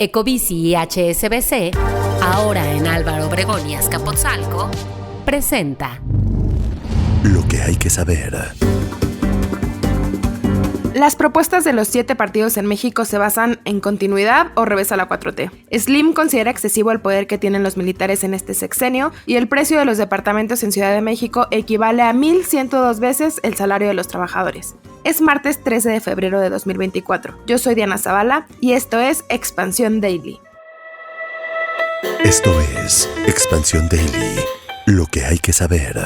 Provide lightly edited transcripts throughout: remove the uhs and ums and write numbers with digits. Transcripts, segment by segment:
Ecobici y HSBC, ahora en Álvaro Obregón y Azcapotzalco, presenta Lo que hay que saber. Las propuestas de los 7 partidos en México se basan en continuidad o revés a la 4T. Slim considera excesivo el poder que tienen los militares en este sexenio y el precio de los departamentos en Ciudad de México equivale a 1,102 veces el salario de los trabajadores. Es martes 13 de febrero de 2024. Yo soy Diana Zavala y esto es Expansión Daily. Esto es Expansión Daily. Lo que hay que saber.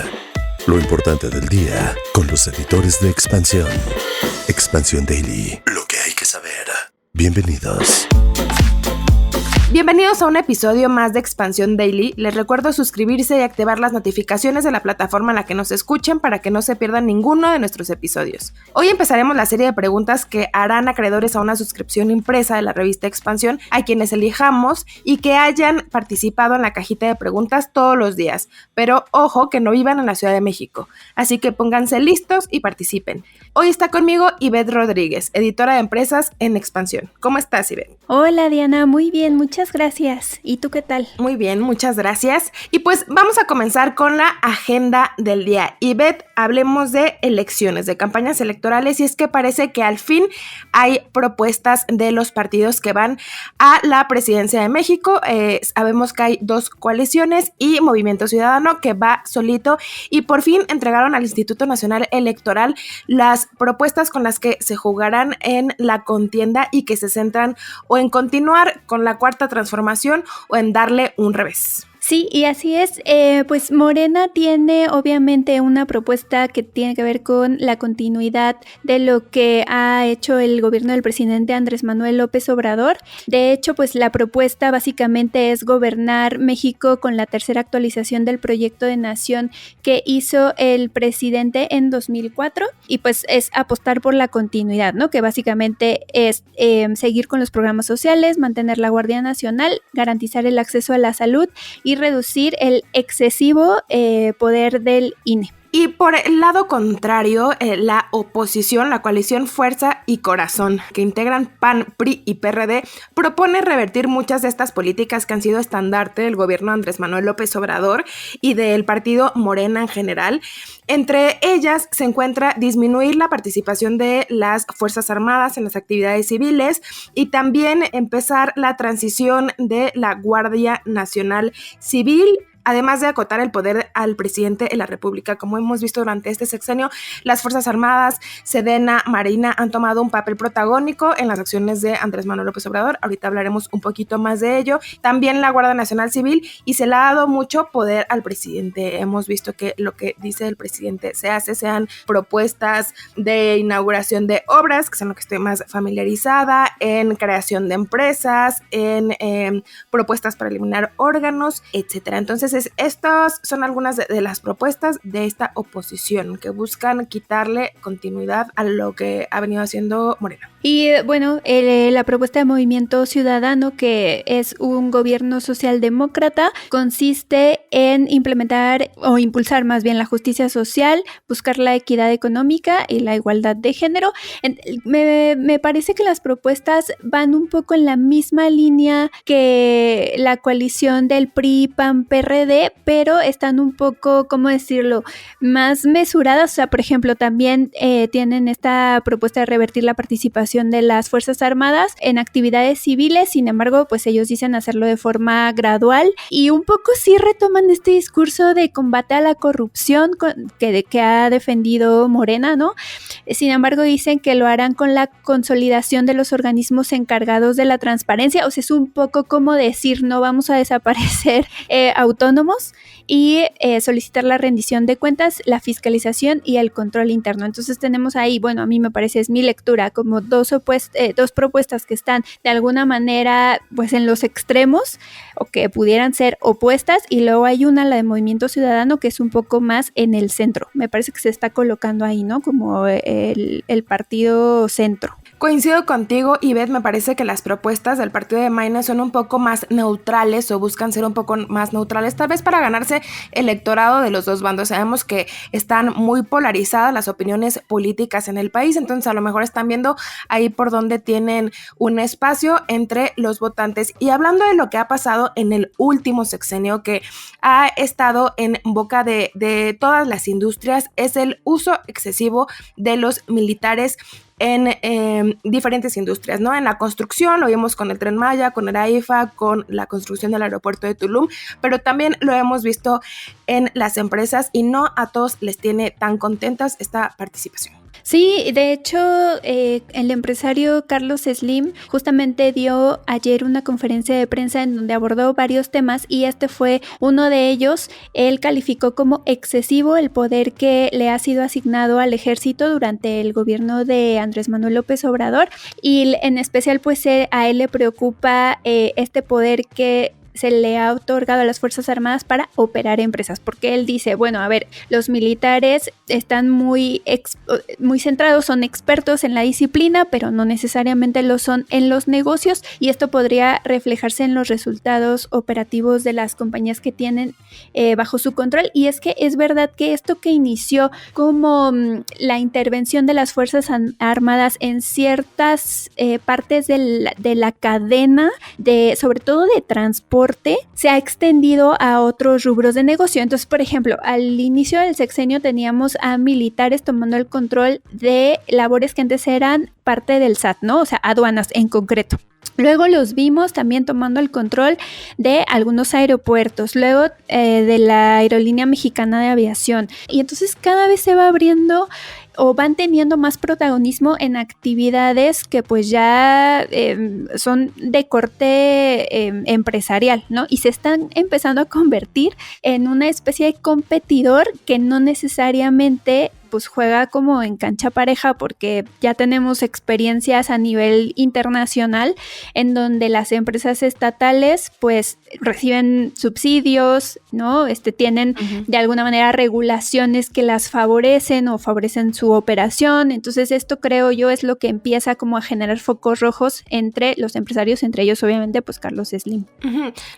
Lo importante del día con los editores de Expansión. Expansión Daily. Lo que hay que saber. Bienvenidos. Bienvenidos a un episodio más de Expansión Daily. Les recuerdo suscribirse y activar las notificaciones de la plataforma en la que nos escuchen para que no se pierdan ninguno de nuestros episodios. Hoy empezaremos la serie de preguntas que harán acreedores a una suscripción impresa de la revista Expansión a quienes elijamos y que hayan participado en la cajita de preguntas todos los días. Pero ojo que no vivan en la Ciudad de México, así que pónganse listos y participen. Hoy está conmigo Ivette Rodríguez, editora de empresas en Expansión. ¿Cómo estás, Ivette? Hola Diana, muy bien, muchas gracias. ¿Y tú qué tal? Muy bien, muchas gracias. Y pues vamos a comenzar con la agenda del día. Ivette, hablemos de elecciones, de campañas electorales, y es que parece que al fin hay propuestas de los partidos que van a la presidencia de México. Sabemos que hay 2 coaliciones y Movimiento Ciudadano que va solito, y por fin entregaron al Instituto Nacional Electoral las propuestas con las que se jugarán en la contienda y que se centran o en continuar con la cuarta transformación o en darle un revés. Sí, y así es, pues Morena tiene obviamente una propuesta que tiene que ver con la continuidad de lo que ha hecho el gobierno del presidente Andrés Manuel López Obrador. De hecho, pues la propuesta básicamente es gobernar México con la tercera actualización del proyecto de nación que hizo el presidente en 2004, y pues es apostar por la continuidad, ¿no? Que básicamente es seguir con los programas sociales, mantener la Guardia Nacional, garantizar el acceso a la salud y reducir el excesivo poder del INE. Y por el lado contrario, la oposición, la coalición Fuerza y Corazón, que integran PAN, PRI y PRD, propone revertir muchas de estas políticas que han sido estandarte del gobierno de Andrés Manuel López Obrador y del partido Morena en general. Entre ellas se encuentra disminuir la participación de las Fuerzas Armadas en las actividades civiles y también empezar la transición de la Guardia Nacional Civil, además de acotar el poder al presidente de la República. Como hemos visto durante este sexenio, las Fuerzas Armadas, Sedena, Marina han tomado un papel protagónico en las acciones de Andrés Manuel López Obrador. Ahorita hablaremos un poquito más de ello. También la Guardia Nacional Civil, y se le ha dado mucho poder al presidente. Hemos visto que lo que dice el presidente se hace, sean propuestas de inauguración de obras, que son lo que estoy más familiarizada, en creación de empresas, en propuestas para eliminar órganos, etcétera. Entonces, estas son algunas de las propuestas de esta oposición que buscan quitarle continuidad a lo que ha venido haciendo Morena. Y bueno, la propuesta de Movimiento Ciudadano, que es un gobierno socialdemócrata, consiste en implementar o impulsar más bien la justicia social, buscar la equidad económica y la igualdad de género. Me parece que las propuestas van un poco en la misma línea que la coalición del PRI, PAN, PRD, pero están un poco, ¿cómo decirlo?, más mesuradas. O sea, por ejemplo, también tienen esta propuesta de revertir la participación de las Fuerzas Armadas en actividades civiles. Sin embargo, pues ellos dicen hacerlo de forma gradual, y un poco sí retoman este discurso de combate a la corrupción que ha defendido Morena, ¿no? Sin embargo, dicen que lo harán con la consolidación de los organismos encargados de la transparencia. O sea, es un poco como decir, no vamos a desaparecer autónomos, y solicitar la rendición de cuentas, la fiscalización y el control interno. Entonces tenemos ahí, bueno, a mí me parece, es mi lectura, como dos propuestas que están de alguna manera pues en los extremos o que pudieran ser opuestas, y luego hay una, la de Movimiento Ciudadano, que es un poco más en el centro. Me parece que se está colocando ahí, ¿no? Como el partido centro. Coincido contigo, Ivette, me parece que las propuestas del partido de Maynes son un poco más neutrales o buscan ser un poco más neutrales, tal vez para ganarse electorado de los dos bandos. Sabemos que están muy polarizadas las opiniones políticas en el país, entonces a lo mejor están viendo ahí por donde tienen un espacio entre los votantes. Y hablando de lo que ha pasado en el último sexenio, que ha estado en boca de todas las industrias, es el uso excesivo de los militares en diferentes industrias, ¿no? En la construcción, lo vimos con el Tren Maya, con el AIFA, con la construcción del aeropuerto de Tulum, pero también lo hemos visto en las empresas y no a todos les tiene tan contentas esta participación. Sí, de hecho, el empresario Carlos Slim justamente dio ayer una conferencia de prensa en donde abordó varios temas y este fue uno de ellos. Él calificó como excesivo el poder que le ha sido asignado al ejército durante el gobierno de Andrés Manuel López Obrador y en especial pues a él le preocupa este poder que se le ha otorgado a las Fuerzas Armadas para operar empresas, porque él dice, bueno, a ver, los militares están muy centrados, son expertos en la disciplina, pero no necesariamente lo son en los negocios, y esto podría reflejarse en los resultados operativos de las compañías que tienen bajo su control. Y es que es verdad que esto que inició como la intervención de las Fuerzas Armadas en ciertas partes de la cadena, sobre todo de transporte, se ha extendido a otros rubros de negocio. Entonces, por ejemplo, al inicio del sexenio teníamos a militares tomando el control de labores que antes eran parte del SAT, ¿no? O sea, aduanas en concreto. Luego los vimos también tomando el control de algunos aeropuertos, luego de la Aerolínea Mexicana de Aviación. Y entonces cada vez se va abriendo o van teniendo más protagonismo en actividades que pues ya son de corte empresarial, ¿no? Y se están empezando a convertir en una especie de competidor que no necesariamente pues juega como en cancha pareja, porque ya tenemos experiencias a nivel internacional en donde las empresas estatales pues reciben subsidios, ¿no? Tienen de alguna manera regulaciones que las favorecen o favorecen su operación. Entonces esto, creo yo, es lo que empieza como a generar focos rojos entre los empresarios, entre ellos obviamente pues Carlos Slim.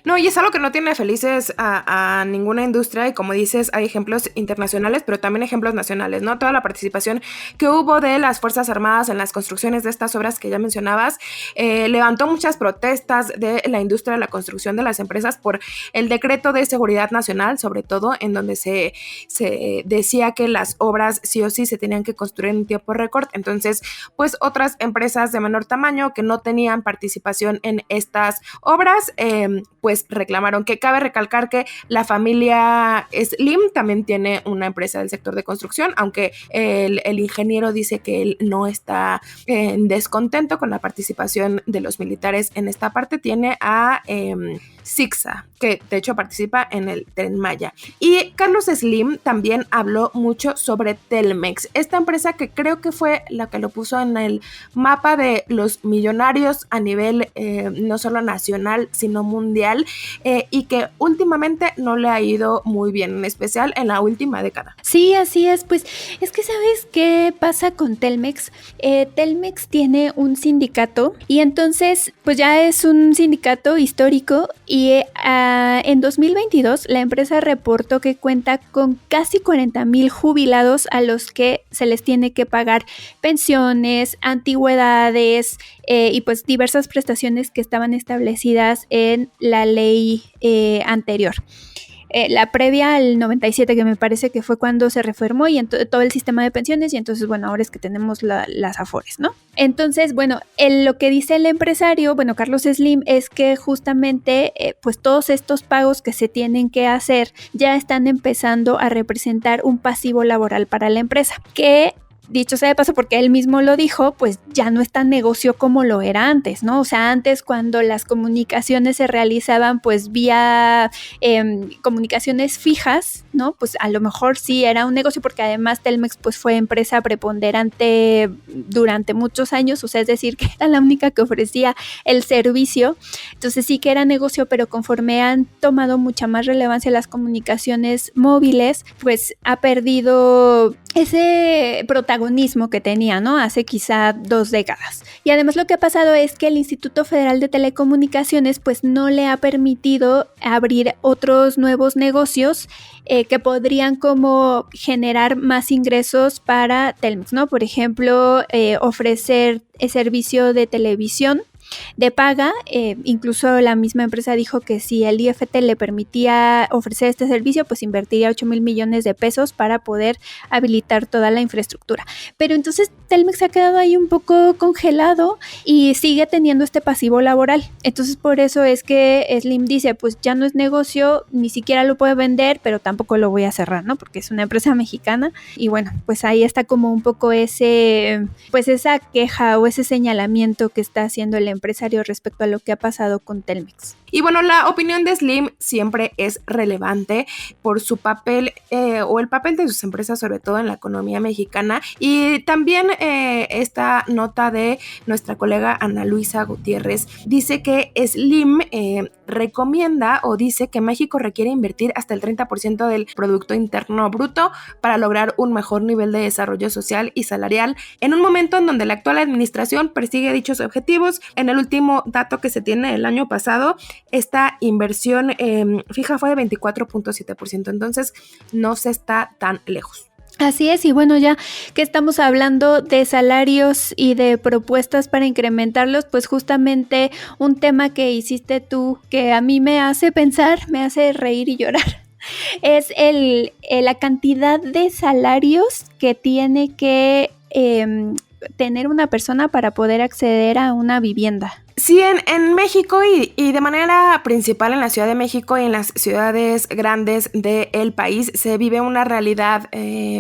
No, y es algo que no tiene felices a ninguna industria, y como dices, hay ejemplos internacionales, pero también ejemplos nacionales, ¿no? Toda la participación que hubo de las Fuerzas Armadas en las construcciones de estas obras que ya mencionabas, levantó muchas protestas de la industria de la construcción de las empresas por el decreto de seguridad nacional, sobre todo, en donde se decía que las obras sí o sí se tenían que construir en tiempo récord. Entonces, pues otras empresas de menor tamaño que no tenían participación en estas obras, pues reclamaron. Que cabe recalcar que la familia Slim también tiene una empresa del sector de construcción, aunque el ingeniero dice que él no está en descontento con la participación de los militares en esta parte. Tiene a Sixa, que de hecho participa en el Tren Maya. Y Carlos Slim también habló mucho sobre Telmex, esta empresa que creo que fue la que lo puso en el mapa de los millonarios a nivel no solo nacional, sino mundial, y que últimamente no le ha ido muy bien, en especial en la última década. Sí, así es. Pues es que ¿sabes qué pasa con Telmex? Telmex tiene un sindicato y entonces pues ya es un sindicato histórico. Y en 2022 la empresa reportó que cuenta con casi 40,000 jubilados a los que se les tiene que pagar pensiones, antigüedades y pues diversas prestaciones que estaban establecidas en la ley anterior. La previa al 97, que me parece que fue cuando se reformó y todo el sistema de pensiones, y entonces, bueno, ahora es que tenemos las Afores, ¿no? Entonces, bueno, lo que dice el empresario, bueno, Carlos Slim, es que justamente, pues todos estos pagos que se tienen que hacer ya están empezando a representar un pasivo laboral para la empresa, que dicho sea de paso, porque él mismo lo dijo, pues ya no es tan negocio como lo era antes, ¿no? O sea, antes cuando las comunicaciones se realizaban pues vía comunicaciones fijas, ¿no? Pues a lo mejor sí era un negocio, porque además Telmex pues fue empresa preponderante durante muchos años, o sea, es decir, que era la única que ofrecía el servicio. Entonces sí que era negocio, pero conforme han tomado mucha más relevancia las comunicaciones móviles, pues ha perdido ese protagonismo protagonismo que tenía, ¿no? Hace quizá 2 décadas. Y además lo que ha pasado es que el Instituto Federal de Telecomunicaciones pues no le ha permitido abrir otros nuevos negocios que podrían como generar más ingresos para Telmex, ¿no? Por ejemplo, ofrecer servicio de televisión de paga. Incluso la misma empresa dijo que si el IFT le permitía ofrecer este servicio, pues invertiría 8,000 millones de pesos para poder habilitar toda la infraestructura. Pero entonces Telmex se ha quedado ahí un poco congelado y sigue teniendo este pasivo laboral. Entonces por eso es que Slim dice, pues ya no es negocio, ni siquiera lo puede vender, pero tampoco lo voy a cerrar, ¿no? Porque es una empresa mexicana. Y bueno, pues ahí está como un poco esa queja o ese señalamiento que está haciendo el empresario respecto a lo que ha pasado con Telmex. Y bueno, la opinión de Slim siempre es relevante por su papel o el papel de sus empresas, sobre todo en la economía mexicana. Y también esta nota de nuestra colega Ana Luisa Gutiérrez dice que Slim recomienda o dice que México requiere invertir hasta el 30% del Producto Interno Bruto para lograr un mejor nivel de desarrollo social y salarial en un momento en donde la actual administración persigue dichos objetivos. En el último dato que se tiene el año pasado, esta inversión fija fue de 24.7%, entonces no se está tan lejos. Así es, y bueno, ya que estamos hablando de salarios y de propuestas para incrementarlos, pues justamente un tema que hiciste tú, que a mí me hace pensar, me hace reír y llorar, es la cantidad de salarios que tiene que tener una persona para poder acceder a una vivienda. Sí, en México y de manera principal en la Ciudad de México y en las ciudades grandes del país se vive una realidad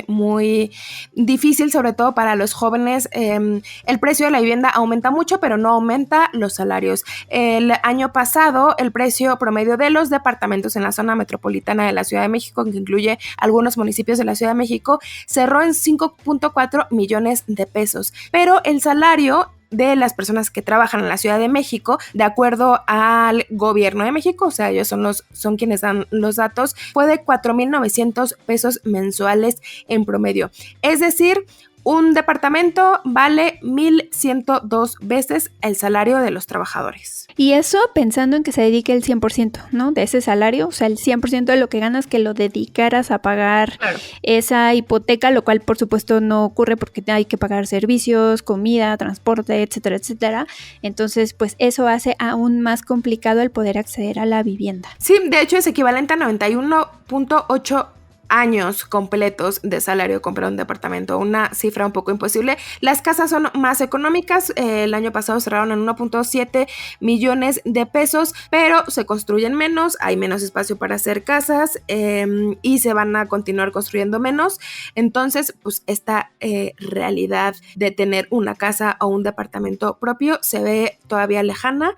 muy difícil, sobre todo para los jóvenes. El precio de la vivienda aumenta mucho, pero no aumenta los salarios. El año pasado, el precio promedio de los departamentos en la zona metropolitana de la Ciudad de México, que incluye algunos municipios de la Ciudad de México, cerró en 5.4 millones de pesos. Pero el salario de las personas que trabajan en la Ciudad de México, de acuerdo al gobierno de México, o sea, ellos son quienes dan los datos, fue de 4,900 pesos mensuales en promedio. Es decir, un departamento vale 1,102 veces el salario de los trabajadores. Y eso pensando en que se dedique el 100%, ¿no? De ese salario, o sea, el 100% de lo que ganas que lo dedicaras a pagar esa hipoteca, lo cual por supuesto no ocurre porque hay que pagar servicios, comida, transporte, etcétera, etcétera. Entonces, pues eso hace aún más complicado el poder acceder a la vivienda. Sí, de hecho es equivalente a 91.8 años completos de salario comprar un departamento, una cifra un poco imposible. Las casas son más económicas, el año pasado cerraron en 1.7 millones de pesos, pero se construyen menos, hay menos espacio para hacer casas y se van a continuar construyendo menos. Entonces, pues esta realidad de tener una casa o un departamento propio se ve todavía lejana,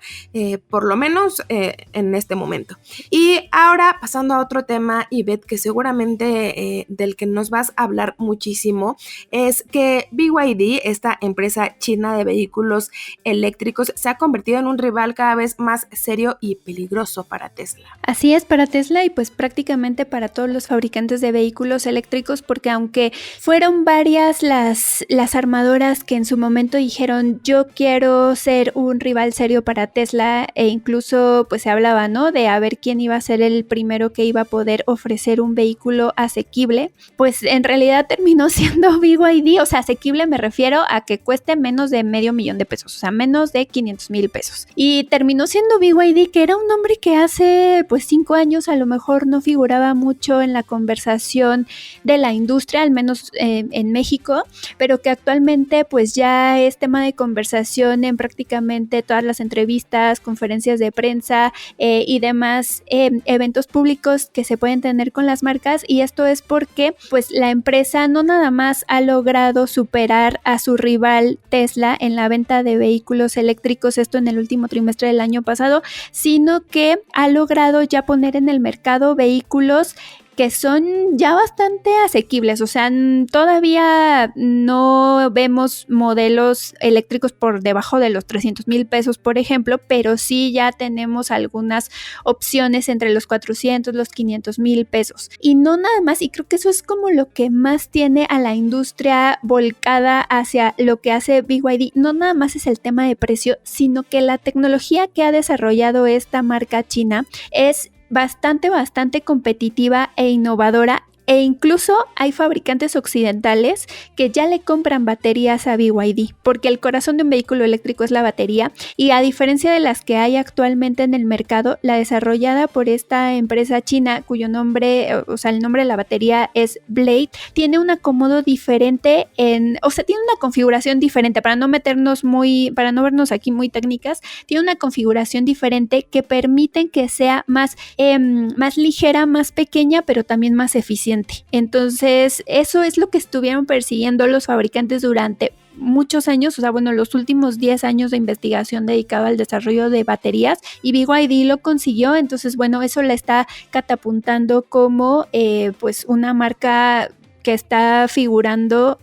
por lo menos en este momento. Y ahora pasando a otro tema, Ivette, que seguramente del que nos vas a hablar muchísimo, es que BYD, esta empresa china de vehículos eléctricos, se ha convertido en un rival cada vez más serio y peligroso para Tesla. Así es, para Tesla y pues prácticamente para todos los fabricantes de vehículos eléctricos, porque aunque fueron varias las armadoras que en su momento dijeron yo quiero ser un rival serio para Tesla, e incluso pues se hablaba, ¿no?, de a ver quién iba a ser el primero que iba a poder ofrecer un vehículo asequible, pues en realidad terminó siendo BYD. O sea, asequible me refiero a que cueste menos de $500,000 de pesos, o sea, menos de 500,000 pesos. Y terminó siendo BYD, que era un nombre que hace pues 5 años a lo mejor no figuraba mucho en la conversación de la industria, al menos en México, pero que actualmente pues ya es tema de conversación en prácticamente todas las entrevistas, conferencias de prensa y demás eventos públicos que se pueden tener con las marcas. Y esto es porque pues la empresa no nada más ha logrado superar a su rival Tesla en la venta de vehículos eléctricos, esto en el último trimestre del año pasado, sino que ha logrado ya poner en el mercado vehículos que son ya bastante asequibles, o sea, todavía no vemos modelos eléctricos por debajo de los 300,000 pesos, por ejemplo, pero sí ya tenemos algunas opciones entre los 400, los 500,000 pesos. Y no nada más, y creo que eso es como lo que más tiene a la industria volcada hacia lo que hace BYD. No nada más es el tema de precio, sino que la tecnología que ha desarrollado esta marca china es bastante competitiva e innovadora, e incluso hay fabricantes occidentales que ya le compran baterías a BYD, porque el corazón de un vehículo eléctrico es la batería, y a diferencia de las que hay actualmente en el mercado, la desarrollada por esta empresa china, cuyo nombre, o sea, el nombre de la batería es Blade, tiene un acomodo diferente, tiene una configuración diferente, para no vernos aquí muy técnicas, tiene una configuración diferente que permiten que sea más ligera, más pequeña, pero también más eficiente. Entonces, eso es lo que estuvieron persiguiendo los fabricantes durante muchos años, los últimos 10 años de investigación dedicado al desarrollo de baterías, y BYD lo consiguió. Entonces, eso la está catapultando como pues una marca que está figurando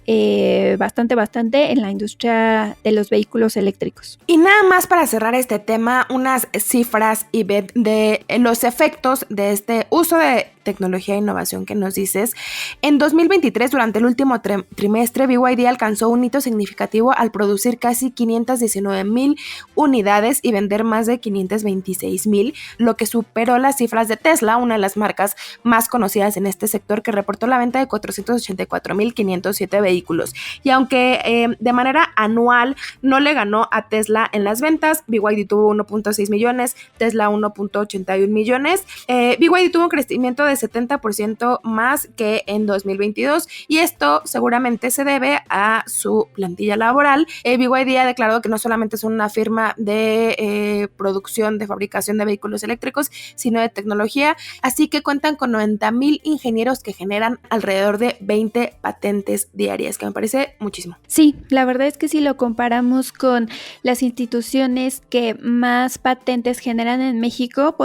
bastante en la industria de los vehículos eléctricos. Y nada más para cerrar este tema, unas cifras, Ivette, de los efectos de este uso de tecnología e innovación que nos dices. En 2023, durante el último trimestre, BYD alcanzó un hito significativo al producir casi 519,000 unidades y vender más de 526,000, lo que superó las cifras de Tesla, una de las marcas más conocidas en este sector, que reportó la venta de 484,507 vehículos. Y aunque de manera anual no le ganó a Tesla en las ventas, BYD tuvo 1.6 millones, Tesla 1.81 millones. BYD tuvo un crecimiento de 70% más que en 2022, y esto seguramente se debe a su plantilla laboral. BYD ha declarado que no solamente es una firma de producción, de fabricación de vehículos eléctricos, sino de tecnología, así que cuentan con 90,000 ingenieros que generan alrededor de 20 patentes diarias, que me parece muchísimo. Sí, la verdad es que si lo comparamos con las instituciones que más patentes generan en México,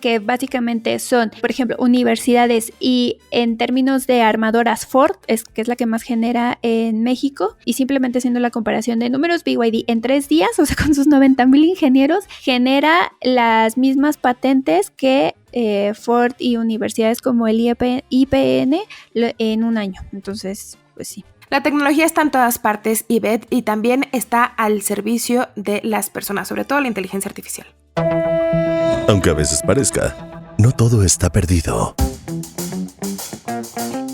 que básicamente son, por ejemplo, universidades, y en términos de armadoras Ford, que es la que más genera en México, y simplemente haciendo la comparación de números, BYD en 3 días, con sus 90,000 ingenieros, genera las mismas patentes que Ford y universidades como el IPN en un año. Entonces, pues sí. La tecnología está en todas partes, Ivette, y también está al servicio de las personas, sobre todo la inteligencia artificial. Aunque a veces parezca, no todo está perdido.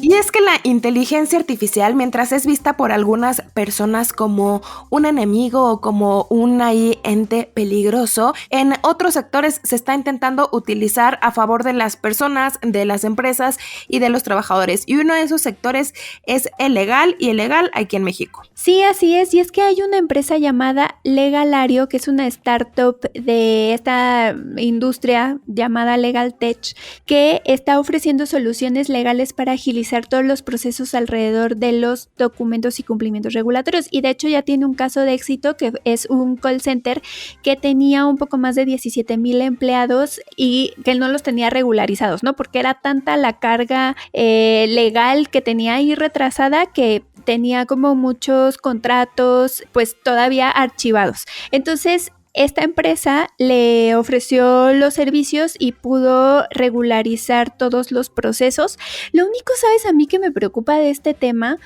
Y es que la inteligencia artificial, mientras es vista por algunas personas como un enemigo o como un ente peligroso, en otros sectores se está intentando utilizar a favor de las personas, de las empresas y de los trabajadores. Y uno de esos sectores es el legal, y el legal aquí en México. Sí, así es. Y es que hay una empresa llamada Legalario, que es una startup de esta industria llamada Legal Tech, que está ofreciendo soluciones legales para agilizar todos los procesos alrededor de los documentos y cumplimientos regulatorios. Y de hecho ya tiene un caso de éxito, que es un call center que tenía un poco más de 17,000 empleados y que no los tenía regularizados, ¿no? Porque era tanta la carga legal que tenía ahí retrasada, que tenía como muchos contratos pues todavía archivados. Entonces, esta empresa le ofreció los servicios y pudo regularizar todos los procesos. Lo único, ¿sabes? A mí que me preocupa de este tema,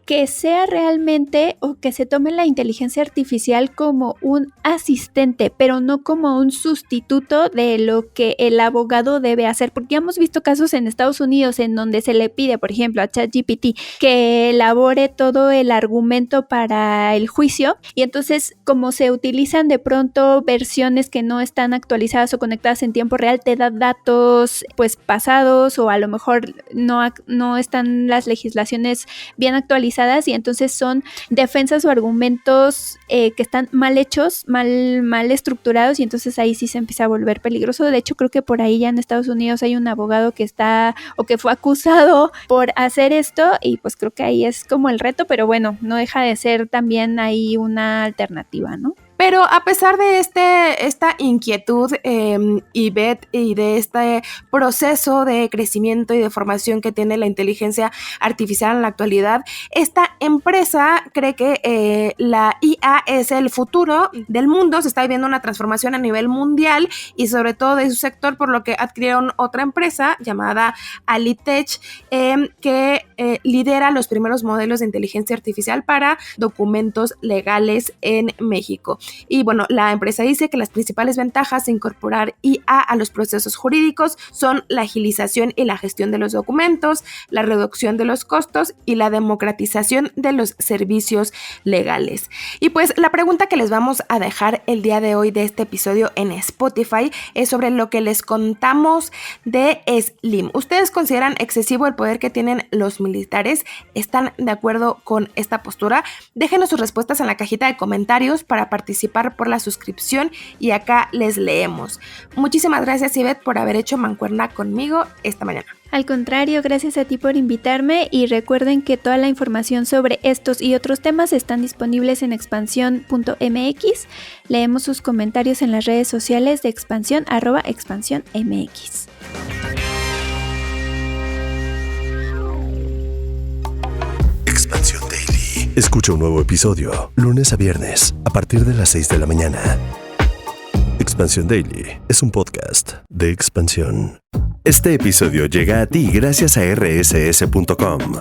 que sea realmente, o que se tome la inteligencia artificial como un asistente, pero no como un sustituto de lo que el abogado debe hacer, porque hemos visto casos en Estados Unidos en donde se le pide, por ejemplo, a ChatGPT que elabore todo el argumento para el juicio, y entonces, como se utilizan de pronto versiones que no están actualizadas o conectadas en tiempo real, te da datos pues pasados, o a lo mejor no están las legislaciones bien actualizadas, y entonces son defensas o argumentos que están mal hechos, mal estructurados, y entonces ahí sí se empieza a volver peligroso. De hecho, creo que por ahí ya en Estados Unidos hay un abogado que fue acusado por hacer esto, y pues creo que ahí es como el reto, pero bueno, no deja de ser también ahí una alternativa, ¿no? Pero a pesar de esta inquietud, Ivette, y de este proceso de crecimiento y de formación que tiene la inteligencia artificial en la actualidad, esta empresa cree que la IA es el futuro del mundo. Se está viviendo una transformación a nivel mundial y sobre todo de su sector, por lo que adquirieron otra empresa llamada Alitech, que lidera los primeros modelos de inteligencia artificial para documentos legales en México. Y bueno, la empresa dice que las principales ventajas de incorporar IA a los procesos jurídicos son la agilización y la gestión de los documentos, la reducción de los costos y la democratización de los servicios legales. Y pues la pregunta que les vamos a dejar el día de hoy de este episodio en Spotify es sobre lo que les contamos de Slim. ¿Ustedes consideran excesivo el poder que tienen los militares? ¿Están de acuerdo con esta postura? Déjenos sus respuestas en la cajita de comentarios para participar por la suscripción y acá les leemos. Muchísimas gracias, Ivette, por haber hecho mancuerna conmigo esta mañana. Al contrario, gracias a ti por invitarme y recuerden que toda la información sobre estos y otros temas están disponibles en expansión.mx. Leemos sus comentarios en las redes sociales de Expansión, @expansiónmx. Expansión Daily. Escucha un nuevo episodio lunes a viernes a partir de las 6 de la mañana. Expansión Daily es un podcast de Expansión. Este episodio llega a ti gracias a rss.com,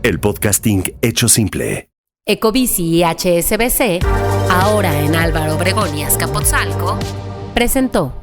el podcasting hecho simple. Ecobici y HSBC, ahora en Álvaro Obregón y Azcapotzalco, presentó